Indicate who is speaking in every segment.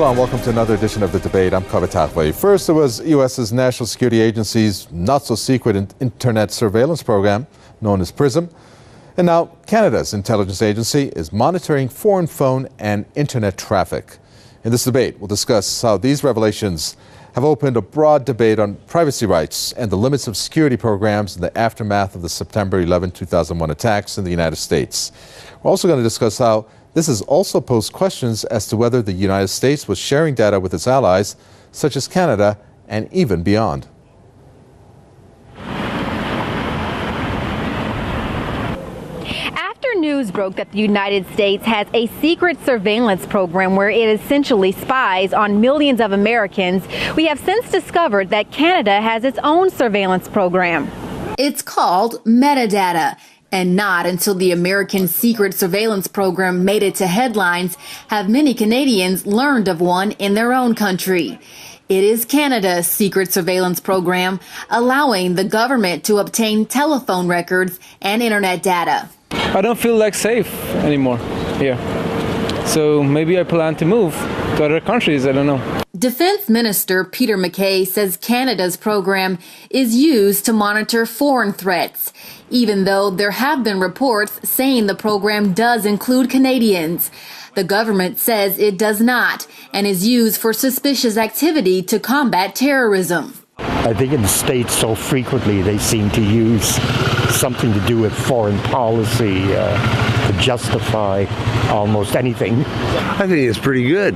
Speaker 1: Aloha and welcome to another edition of The Debate. I'm Kaveh Tathway. First, it was U.S.'s National Security Agency's not-so-secret internet surveillance program, known as PRISM. And now Canada's intelligence agency is monitoring foreign phone and internet traffic. In this debate, we'll discuss how these revelations have opened a broad debate on privacy rights and the limits of security programs in the aftermath of the September 11, 2001 attacks in the United States. We're also going to discuss how this has also posed questions as to whether the United States was sharing data with its allies, such as Canada, and even beyond.
Speaker 2: After news broke that the United States has a secret surveillance program where it essentially spies on millions of Americans, we have since discovered that Canada has its own surveillance program.
Speaker 3: It's called metadata. And not until the American secret surveillance program made it to headlines have many Canadians learned of one in their own country. It is Canada's secret surveillance program, allowing the government to obtain telephone records and internet data.
Speaker 4: I don't feel like safe anymore here. So maybe I plan to move to other countries, I don't know.
Speaker 3: Defense Minister Peter MacKay says Canada's program is used to monitor foreign threats, even though there have been reports saying the program does include Canadians. The government says it does not and is used for suspicious activity to combat terrorism.
Speaker 5: I think in the States so frequently they seem to use something to do with foreign policy to justify almost anything.
Speaker 6: I think it's pretty good.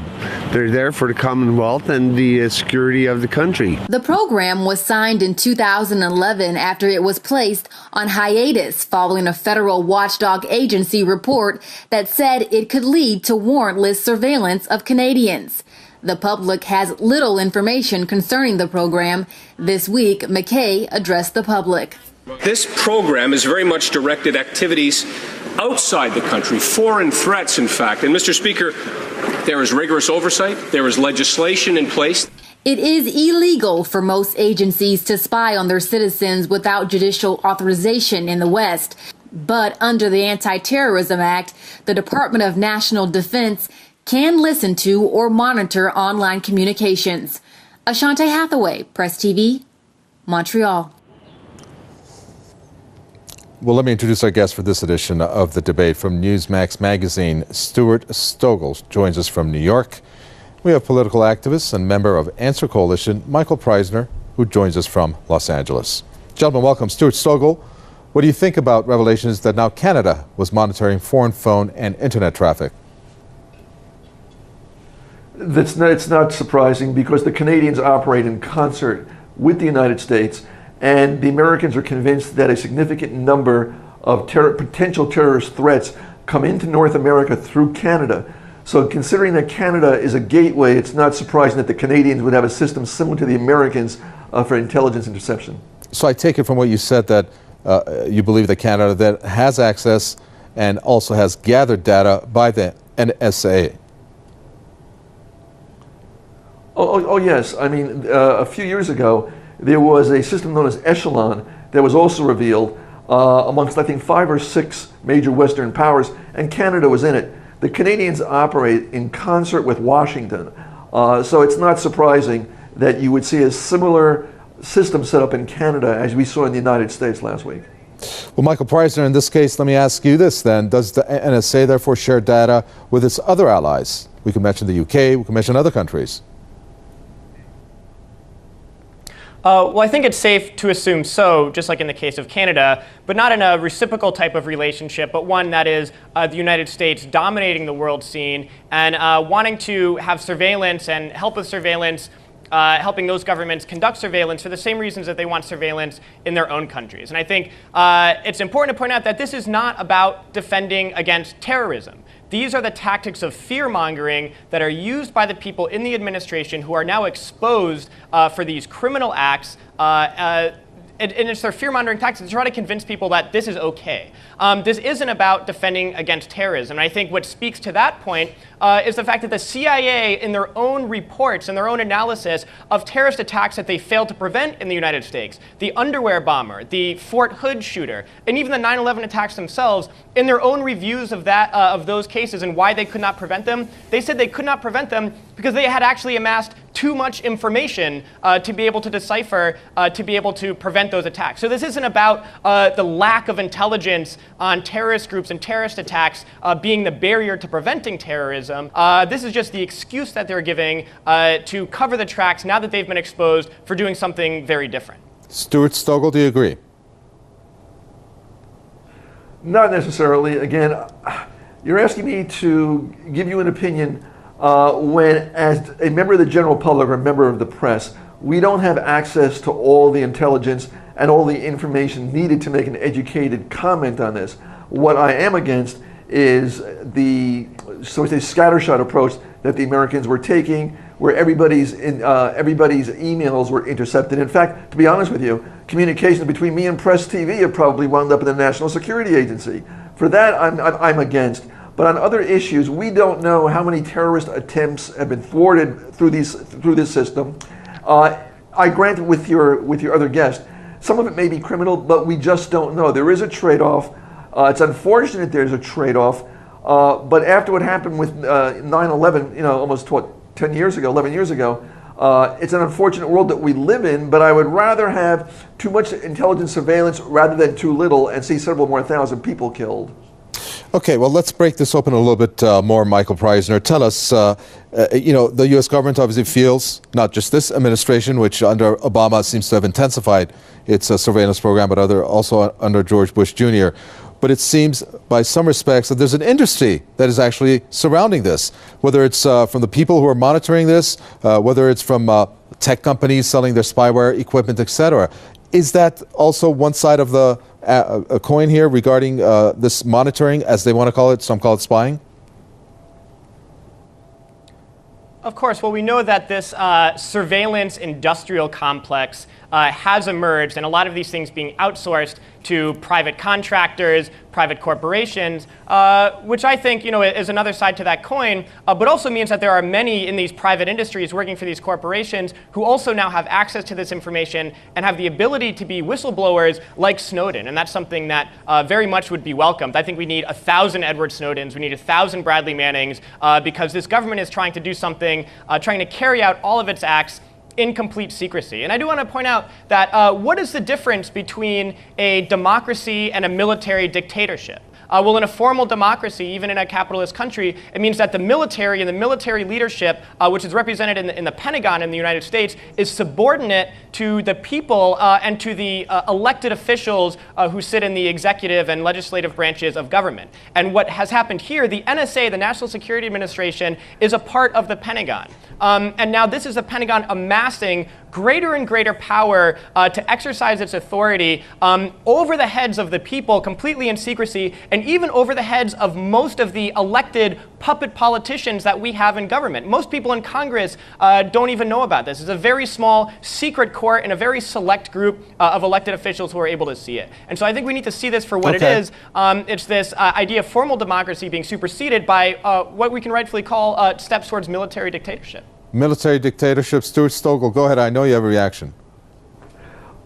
Speaker 6: They're there for the Commonwealth and the security of the country.
Speaker 3: The program was signed in 2011 after it was placed on hiatus following a federal watchdog agency report that said it could lead to warrantless surveillance of Canadians. The public has little information concerning the program. This week, MacKay addressed the public.
Speaker 7: This program is very much directed activities outside the country, foreign threats, in fact. And, Mr. Speaker, there is rigorous oversight. There is legislation in place.
Speaker 3: It is illegal for most agencies to spy on their citizens without judicial authorization in the West. But under the Anti-Terrorism Act, the Department of National Defense can listen to or monitor online communications. Ashante Hathaway, Press TV, Montreal.
Speaker 1: Well, let me introduce our guest for this edition of The Debate. From Newsmax magazine, Stuart Stogel joins us from New York. We have political activist and member of Answer Coalition, Michael Preisner, who joins us from Los Angeles. Gentlemen, welcome. Stuart Stogel, what do you think about revelations that now Canada was monitoring foreign phone and internet traffic?
Speaker 8: It's not surprising because the Canadians operate in concert with the United States, and the Americans are convinced that a significant number of potential terrorist threats come into North America through Canada. So considering that Canada is a gateway, it's not surprising that the Canadians would have a system similar to the Americans for intelligence interception.
Speaker 1: So I take it from what you said that you believe that Canada that has access and also has gathered data by the NSA.
Speaker 8: Oh yes. I mean, a few years ago, there was a system known as Echelon that was also revealed amongst, I think, 5 or 6 major Western powers, and Canada was in it. The Canadians operate in concert with Washington, so it's not surprising that you would see a similar system set up in Canada as we saw in the United States last week.
Speaker 1: Well, Michael Preisner, in this case, let me ask you this then. Does the NSA therefore share data with its other allies? We can mention the UK, we can mention other countries.
Speaker 9: Well, I think it's safe to assume so, just like in the case of Canada, but not in a reciprocal type of relationship, but one that is the United States dominating the world scene and wanting to have surveillance and help with surveillance, helping those governments conduct surveillance for the same reasons that they want surveillance in their own countries. And I think it's important to point out that this is not about defending against terrorism. These are the tactics of fear-mongering that are used by the people in the administration who are now exposed for these criminal acts and it's their fear-mongering tactics to try to convince people that this is okay. This isn't about defending against terrorism. And I think what speaks to that point is the fact that the CIA, in their own reports and their own analysis of terrorist attacks that they failed to prevent in the United States, the underwear bomber, the Fort Hood shooter, and even the 9/11 attacks themselves, in their own reviews of those cases and why they could not prevent them, they said they could not prevent them because they had actually amassed too much information to be able to decipher, to be able to prevent those attacks. So this isn't about the lack of intelligence on terrorist groups and terrorist attacks being the barrier to preventing terrorism. This is just the excuse that they're giving to cover the tracks now that they've been exposed for doing something very different.
Speaker 1: Stuart Stogel, do you agree?
Speaker 8: Not necessarily. Again, you're asking me to give you an opinion when, as a member of the general public or a member of the press, we don't have access to all the intelligence and all the information needed to make an educated comment on this. What I am against is the sort of scattershot approach that the Americans were taking, where everybody's emails were intercepted. In fact, to be honest with you, communications between me and Press TV have probably wound up in the National Security Agency. For that, I'm against. But on other issues, we don't know how many terrorist attempts have been thwarted through this system. I grant with your other guest, some of it may be criminal, but we just don't know. There is a trade-off. It's unfortunate there's a trade-off. But after what happened with 9/11, almost 10 years ago, 11 years ago, it's an unfortunate world that we live in, but I would rather have too much intelligence surveillance rather than too little and see several more thousand people killed.
Speaker 1: Okay, well, let's break this open a little bit more, Michael Preisner. Tell us, the U.S. government obviously feels, not just this administration, which under Obama seems to have intensified its surveillance program, but also under George Bush Jr., but it seems by some respects that there's an industry that is actually surrounding this, whether it's from the people who are monitoring this, whether it's from tech companies selling their spyware equipment, etc. Is that also one side of the coin here regarding this monitoring, as they want to call it? Some call it spying.
Speaker 9: Of course. Well, we know that this surveillance industrial complex has emerged, and a lot of these things being outsourced to private contractors, private corporations, which I think is another side to that coin, but also means that there are many in these private industries working for these corporations who also now have access to this information and have the ability to be whistleblowers like Snowden, and that's something that very much would be welcomed. I think we need 1,000 Edward Snowdens, we need 1,000 Bradley Mannings, because this government is trying to do something, trying to carry out all of its acts in complete secrecy. And I do want to point out that what is the difference between a democracy and a military dictatorship? Well, in a formal democracy, even in a capitalist country, it means that the military and the military leadership, which is represented in the Pentagon in the United States, is subordinate to the people and to the elected officials who sit in the executive and legislative branches of government. And what has happened here, the NSA, the National Security Administration, is a part of the Pentagon. And now this is the Pentagon amassing greater and greater power to exercise its authority over the heads of the people completely in secrecy, and even over the heads of most of the elected puppet politicians that we have in government. Most people in Congress don't even know about this. It's a very small secret court and a very select group of elected officials who are able to see it. And so I think we need to see this for what it is. It's this idea of formal democracy being superseded by what we can rightfully call steps towards military dictatorship.
Speaker 1: Military dictatorship. Stuart Stogel, go ahead. I know you have a reaction.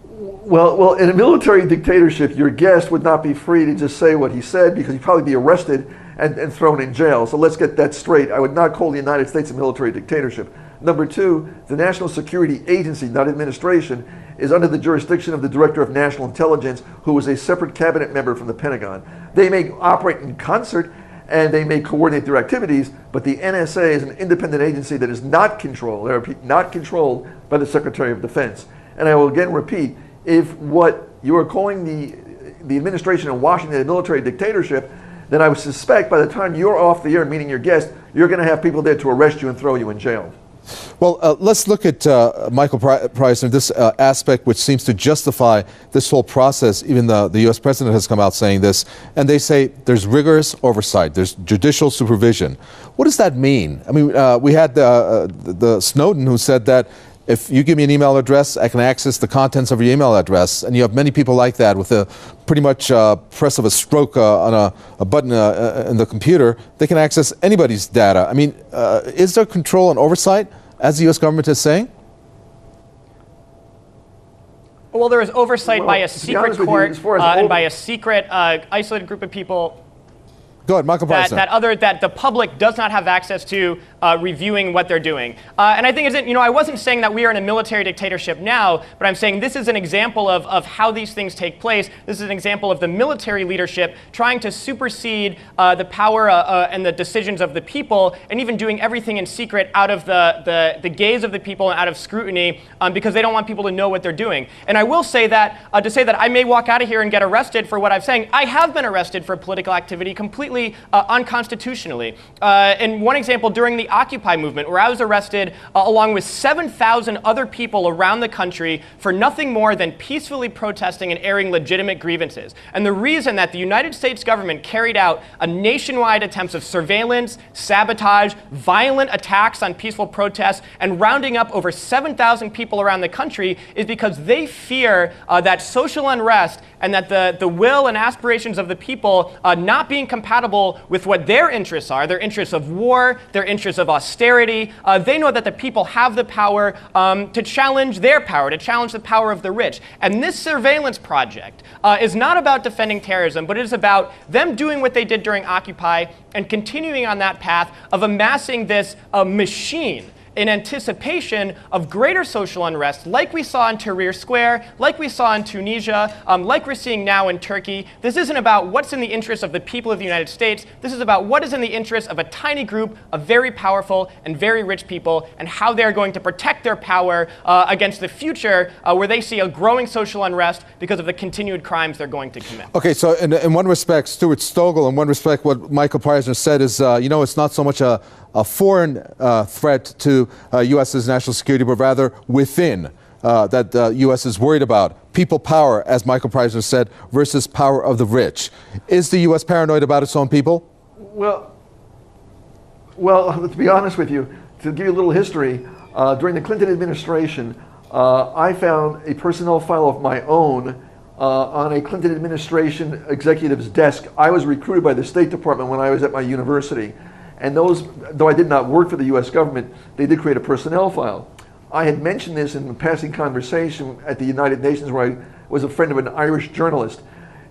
Speaker 8: Well, in a military dictatorship, your guest would not be free to just say what he said because he'd probably be arrested and thrown in jail. So let's get that straight. I would not call the United States a military dictatorship. Number two, the National Security Agency, not administration, is under the jurisdiction of the Director of National Intelligence, who is a separate cabinet member from the Pentagon. They may operate in concert and they may coordinate their activities, but the NSA is an independent agency that is not controlled, not controlled by the Secretary of Defense. And I will again repeat, if what you are calling the administration in Washington a military dictatorship, then I would suspect by the time you're off the air meeting your guest, you're going to have people there to arrest you and throw you in jail.
Speaker 1: Well, let's look at Michael Preisner, this aspect which seems to justify this whole process. Even the U.S. president has come out saying this, and they say there's rigorous oversight, there's judicial supervision. What does that mean? I mean, we had the Snowden who said that If you give me an email address, I can access the contents of your email address. And you have many people like that with a pretty much press of a stroke on a button in the computer. They can access anybody's data. I mean, is there control and oversight, as the U.S. government is saying?
Speaker 9: Well, there is oversight by a secret court and by a secret isolated group of people
Speaker 1: Go ahead, Michael Price.
Speaker 9: that the public does not have access to reviewing what they're doing. And I think I wasn't saying that we are in a military dictatorship now, but I'm saying this is an example of how these things take place. This is an example of the military leadership trying to supersede the power and the decisions of the people, and even doing everything in secret out of the gaze of the people and out of scrutiny, because they don't want people to know what they're doing. And I will say that, to say that I may walk out of here and get arrested for what I'm saying. I have been arrested for political activity completely unconstitutionally. And one example, during the Occupy movement, where I was arrested along with 7,000 other people around the country for nothing more than peacefully protesting and airing legitimate grievances. And the reason that the United States government carried out a nationwide attempts of surveillance, sabotage, violent attacks on peaceful protests, and rounding up over 7,000 people around the country is because they fear that social unrest and that the will and aspirations of the people not being compatible with what their interests are, their interests of war, their interests of austerity. They know that the people have the power to challenge their power, to challenge the power of the rich. And this surveillance project is not about defending terrorism, but it is about them doing what they did during Occupy and continuing on that path of amassing this machine in anticipation of greater social unrest, like we saw in Tahrir Square, like we saw in Tunisia, like we're seeing now in Turkey. This isn't about what's in the interest of the people of the United States. This is about what is in the interest of a tiny group of very powerful and very rich people, and how they're going to protect their power against the future where they see a growing social unrest because of the continued crimes they're going to commit.
Speaker 1: Okay, so in one respect, Stuart Stogel, in one respect, what Michael Preisner said is, it's not so much a foreign threat to U.S.'s national security, but rather within, that the U.S. is worried about. People power, as Michael Preisner said, versus power of the rich. Is the U.S. paranoid about its own people?
Speaker 8: Well, to be honest with you, to give you a little history, during the Clinton administration, I found a personnel file of my own on a Clinton administration executive's desk. I was recruited by the State Department when I was at my university. And those, though I did not work for the U.S. government, they did create a personnel file. I had mentioned this in a passing conversation at the United Nations, where I was a friend of an Irish journalist.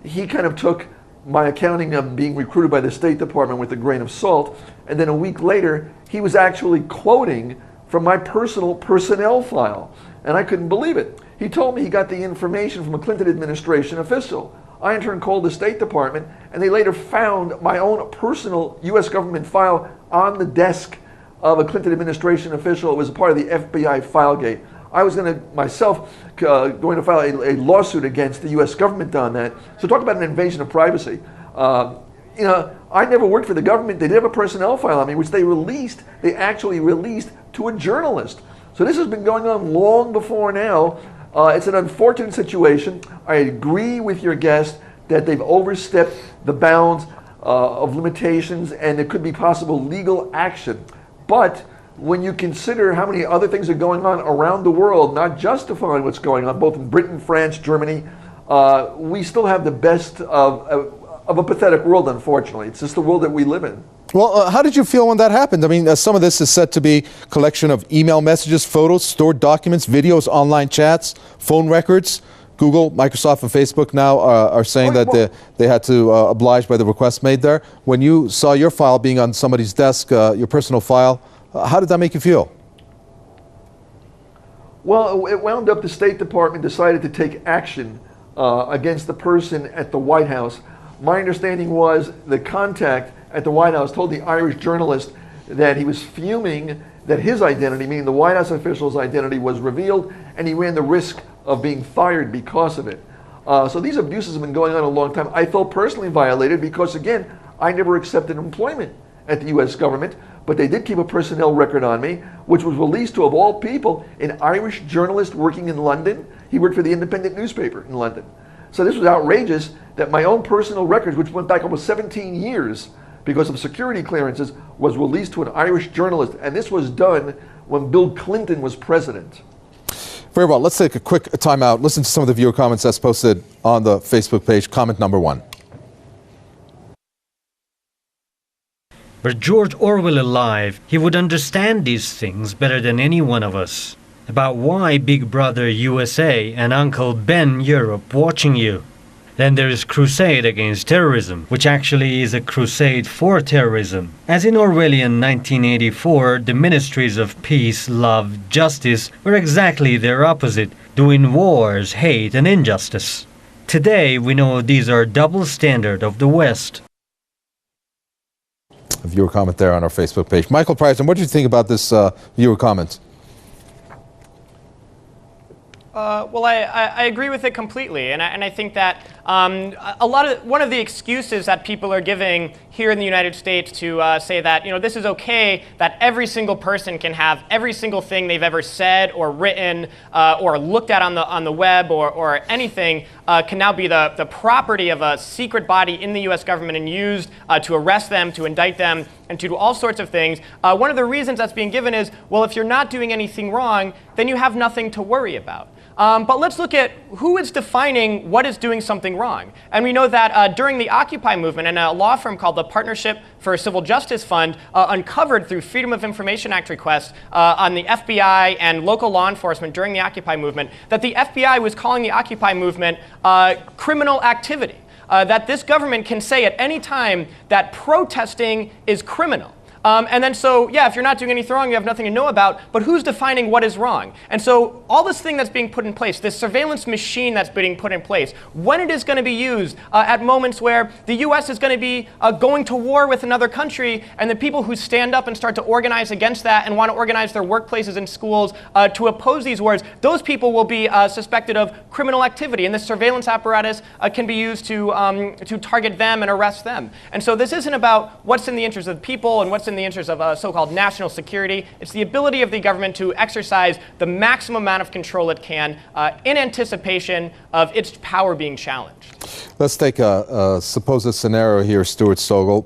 Speaker 8: He kind of took my accounting of being recruited by the State Department with a grain of salt, and then a week later, he was actually quoting from my personal personnel file. And I couldn't believe it. He told me he got the information from a Clinton administration official. I in turn called the State Department, and they later found my own personal U.S. government file on the desk of a Clinton administration official. It was a part of the FBI filegate. I was going to myself going to file a lawsuit against the U.S. government on that. So talk about an invasion of privacy. I never worked for the government. They did have a personnel file on me, which they actually released to a journalist. So this has been going on long before now. It's an unfortunate situation. I agree with your guest that they've overstepped the bounds of limitations, and there could be possible legal action. But when you consider how many other things are going on around the world, not justifying what's going on, both in Britain, France, Germany, we still have the best of a pathetic world, unfortunately. It's just the world that we live in.
Speaker 1: Well, how did you feel when that happened? I mean, some of this is said to be a collection of email messages, photos, stored documents, videos, online chats, phone records. Google, Microsoft, and Facebook now are saying that they had to oblige by the request made there. When you saw your file being on somebody's desk, your personal file, how did that make you feel?
Speaker 8: Well, it wound up the State Department decided to take action against the person at the White House. My understanding was the contact at the White House told the Irish journalist that he was fuming that his identity, meaning the White House official's identity, was revealed, and he ran the risk of being fired because of it. So these abuses have been going on a long time. I felt personally violated because, again, I never accepted employment at the U.S. government, but they did keep a personnel record on me, which was released to, of all people, an Irish journalist working in London. He worked for the Independent newspaper in London. So this was outrageous that my own personal records, which went back almost 17 years because of security clearances, was released to an Irish journalist. And this was done when Bill Clinton was president.
Speaker 1: Very well. Let's take a quick timeout. Listen to some of the viewer comments that's posted on the Facebook page. Comment number 1.
Speaker 10: Were George Orwell alive, he would understand these things better than any one of us. About why Big Brother USA and Uncle Ben Europe watching you. Then there is crusade against terrorism, which actually is a crusade for terrorism. As in Orwellian 1984, the ministries of peace, love, justice were exactly their opposite, doing wars, hate, and injustice. Today, we know these are double standard of the West.
Speaker 1: A viewer comment there on our Facebook page. Michael Preisner, what do you think about this viewer comment?
Speaker 9: Well, I agree with it completely, and I think that one of the excuses that people are giving here in the United States to say that this is okay, that every single person can have every single thing they've ever said or written or looked at on the web or anything can now be the property of a secret body in the U.S. government and used to arrest them, to indict them, and to do all sorts of things. One of the reasons that's being given is, well, if you're not doing anything wrong, then you have nothing to worry about. But let's look at who is defining what is doing something wrong. And we know that during the Occupy movement, and a law firm called the Partnership for Civil Justice Fund uncovered through Freedom of Information Act requests on the FBI and local law enforcement during the Occupy movement, that the FBI was calling the Occupy movement criminal activity. That this government can say at any time that protesting is criminal. And then so, yeah, if you're not doing anything wrong, you have nothing to know about, but who's defining what is wrong? And so all this thing that's being put in place, this surveillance machine that's being put in place, when it is going to be used at moments where the U.S. is going to be going to war with another country, and the people who stand up and start to organize against that and want to organize their workplaces and schools to oppose these wars, those people will be suspected of criminal activity, and this surveillance apparatus can be used to target them and arrest them. And so this isn't about what's in the interest of the people and what's in the interest of so-called national security. It's the ability of the government to exercise the maximum amount of control it can in anticipation of its power being challenged.
Speaker 1: Let's take a supposed scenario here, Stuart Sogel.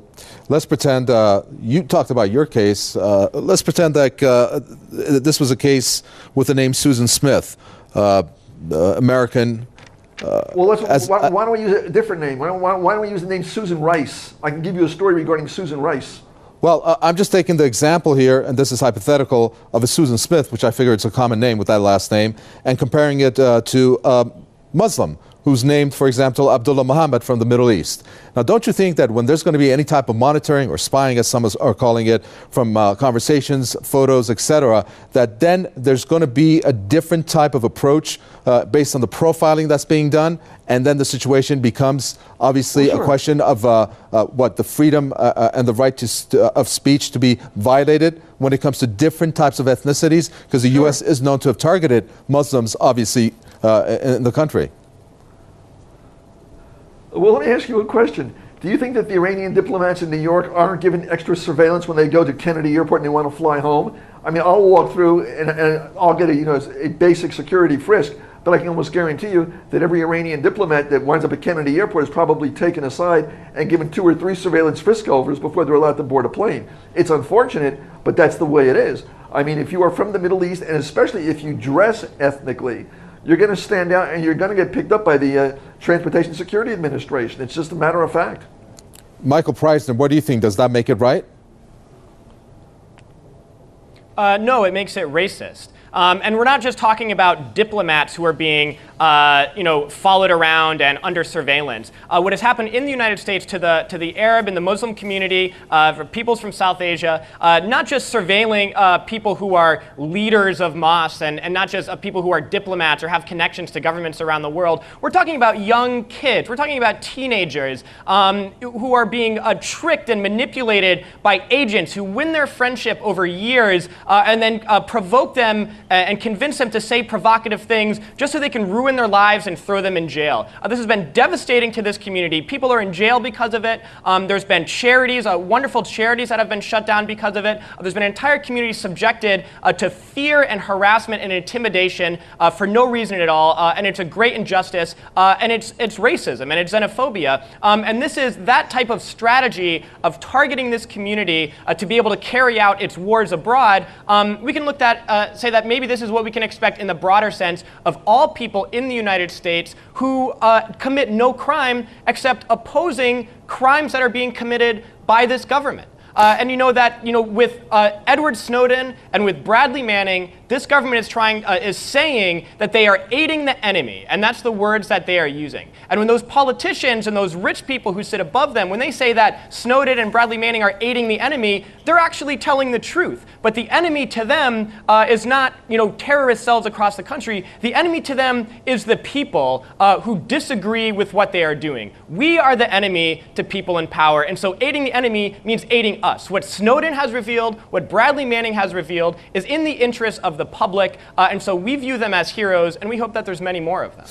Speaker 1: Let's pretend you talked about your case. Let's pretend that this was a case with the name Susan Smith, American.
Speaker 8: Well, why don't we use a different name? Why don't we use the name Susan Rice? I can give you a story regarding Susan Rice.
Speaker 1: Well, I'm just taking the example here, and this is hypothetical, of a Susan Smith, which I figure it's a common name with that last name, and comparing it to a Muslim who's named, for example, Abdullah Muhammad from the Middle East. Now, don't you think that when there's going to be any type of monitoring or spying, as some are calling it, from conversations, photos, etc., that then there's going to be a different type of approach based on the profiling that's being done, and then the situation becomes obviously a question of the freedom and the right of speech to be violated when it comes to different types of ethnicities, because the U.S. is known to have targeted Muslims, obviously, in the country.
Speaker 8: Well, let me ask you a question. Do you think that the Iranian diplomats in New York aren't given extra surveillance when they go to Kennedy Airport and they want to fly home? I mean, I'll walk through and I'll get a basic security frisk, but I can almost guarantee you that every Iranian diplomat that winds up at Kennedy Airport is probably taken aside and given 2 or 3 surveillance frisk-overs before they're allowed to board a plane. It's unfortunate, but that's the way it is. I mean, if you are from the Middle East, and especially if you dress ethnically, you're going to stand out and you're going to get picked up by the Transportation Security Administration. It's just a matter of fact.
Speaker 1: Michael Preisner, what do you think? Does that make it right?
Speaker 9: No, it makes it racist. And we're not just talking about diplomats who are being followed around and under surveillance. What has happened in the United States to the Arab and the Muslim community, for peoples from South Asia, not just surveilling people who are leaders of mosques and not just people who are diplomats or have connections to governments around the world. We're talking about young kids. We're talking about teenagers who are being tricked and manipulated by agents who win their friendship over years and then provoke them and convince them to say provocative things just so they can ruin their lives and throw them in jail. This has been devastating to this community. People are in jail because of it. There's been charities, wonderful charities that have been shut down because of it. There's been an entire community subjected to fear and harassment and intimidation for no reason at all. And it's a great injustice. And it's racism and it's xenophobia. And this is that type of strategy of targeting this community to be able to carry out its wars abroad. We can look at, say that maybe maybe this is what we can expect in the broader sense of all people in the United States who commit no crime except opposing crimes that are being committed by this government. And you know that with Edward Snowden and with Bradley Manning, this government is saying that they are aiding the enemy, and that's the words that they are using. And when those politicians and those rich people who sit above them, when they say that Snowden and Bradley Manning are aiding the enemy, they're actually telling the truth. But the enemy to them is not terrorist cells across the country. The enemy to them is the people who disagree with what they are doing. We are the enemy to people in power, and so aiding the enemy means aiding us. What Snowden has revealed, what Bradley Manning has revealed, is in the interest of the public, and so we view them as heroes, and we hope that there's many more of them.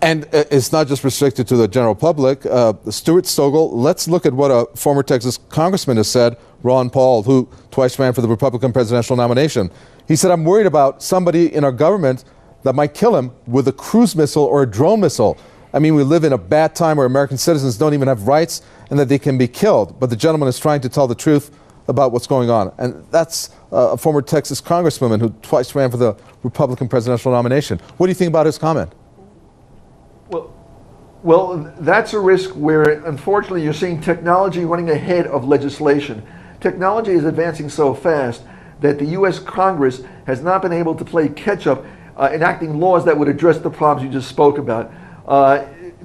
Speaker 1: And it's not just restricted to the general public. Stuart Stogel, let's look at what a former Texas congressman has said, Ron Paul, who twice ran for the Republican presidential nomination. He said, I'm worried about somebody in our government that might kill him with a cruise missile or a drone missile. I mean, we live in a bad time where American citizens don't even have rights and that they can be killed. But the gentleman is trying to tell the truth about what's going on. And that's a former Texas congresswoman who twice ran for the Republican presidential nomination. What do you think about his comment?
Speaker 8: Well, that's a risk where, unfortunately, you're seeing technology running ahead of legislation. Technology is advancing so fast that the U.S. Congress has not been able to play catch-up enacting laws that would address the problems you just spoke about.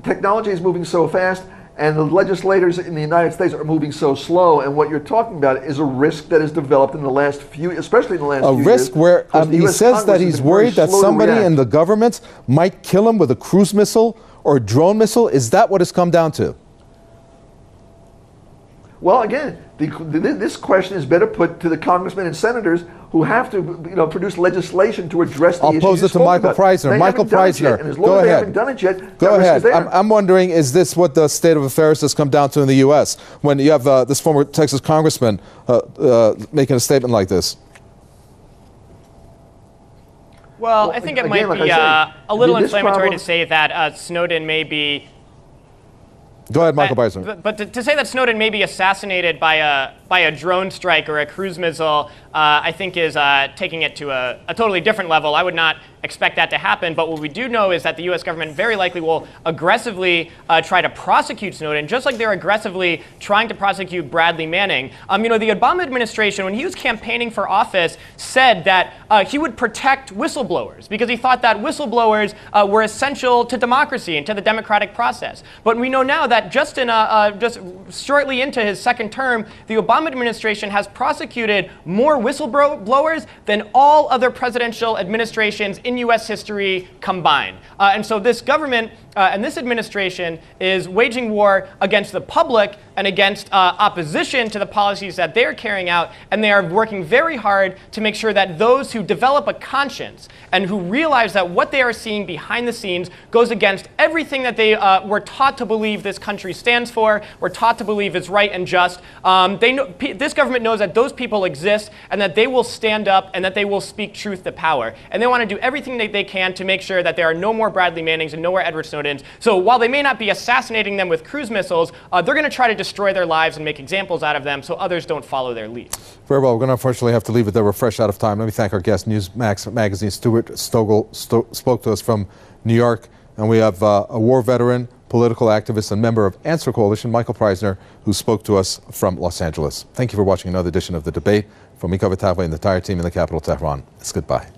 Speaker 8: Technology is moving so fast, and the legislators in the United States are moving so slow, and what you're talking about is a risk that has developed in the last few, especially in the last few years.
Speaker 1: A risk where he says that he's worried that somebody in the government might kill him with a cruise missile or a drone missile. Is that what it's come down to?
Speaker 8: Well, again, this question is better put to the congressmen and senators who have to, produce legislation to address the issue.
Speaker 1: I'll pose it to Michael Preisner. Michael Preisner,
Speaker 8: go ahead. They haven't done it yet.
Speaker 1: Go ahead. I'm wondering, is this what the state of affairs has come down to in the U.S. when you have this former Texas congressman making a statement like this?
Speaker 9: Well, I think it might be a little inflammatory to say that Snowden may be.
Speaker 1: Go ahead, Michael Preisner.
Speaker 9: But to say that Snowden may be assassinated by a drone strike or a cruise missile, I think is taking it to a totally different level. I would not expect that to happen, but what we do know is that the U.S. government very likely will aggressively try to prosecute Snowden, just like they're aggressively trying to prosecute Bradley Manning. The Obama administration, when he was campaigning for office, said that he would protect whistleblowers because he thought that whistleblowers were essential to democracy and to the democratic process. But we know now that just shortly into his second term, the Obama administration has prosecuted more whistleblowers than all other presidential administrations in U.S. history combined. And so this government and this administration is waging war against the public and against opposition to the policies that they're carrying out, and they are working very hard to make sure that those who develop a conscience and who realize that what they are seeing behind the scenes goes against everything that they were taught to believe this country stands for, were taught to believe is right and just. This government knows that those people exist and that they will stand up and that they will speak truth to power. And they want to do everything that they can to make sure that there are no more Bradley Mannings and no more Edward Snowdens. So while they may not be assassinating them with cruise missiles, they're going to try to destroy their lives and make examples out of them so others don't follow their lead.
Speaker 1: Very well. We're going to unfortunately have to leave it there. We're fresh out of time. Let me thank our guest, Newsmax Magazine Stuart Stogel, spoke to us from New York. And we have a war veteran, political activist, and member of Answer Coalition, Michael Preisner, who spoke to us from Los Angeles. Thank you for watching another edition of The Debate. From me, Kaveh Tagway, and the entire team in the capital, Tehran. It's goodbye.